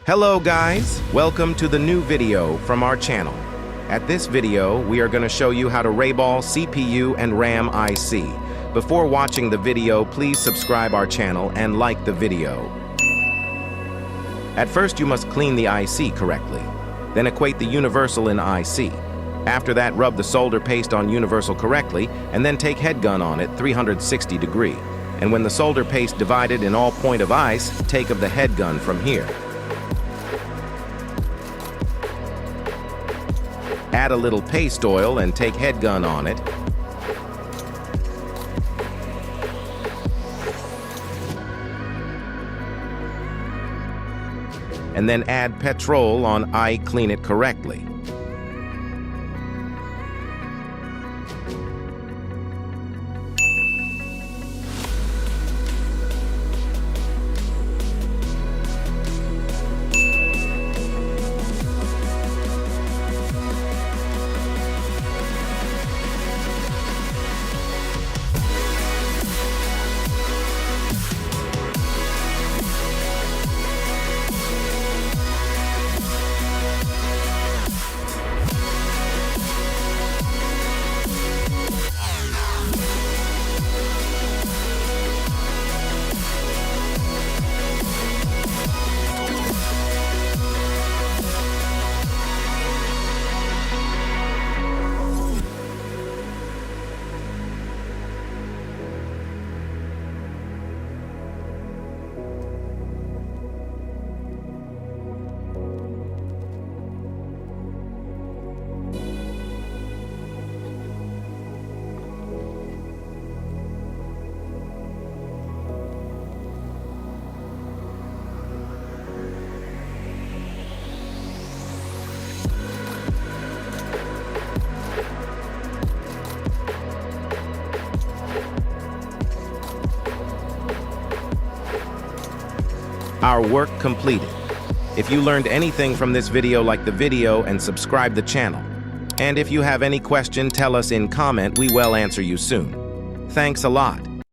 Hello guys, welcome to the new video from our channel. At this video, we are going to show you how to rayball CPU and RAM IC. Before watching the video, please subscribe our channel and like the video. At first, you must clean the IC correctly. Then equate the universal in IC. After that, rub the solder paste on universal correctly, and then take head gun on it 360 degree. And when the solder paste divided in all point of ice, take of the head gun from here. Add a little paste oil and take head gun on it. And then add petrol on I clean it correctly. Our work completed. If you learned anything from this video, like the video and subscribe the channel. And if you have any question, tell us in comment, we will answer you soon. Thanks a lot.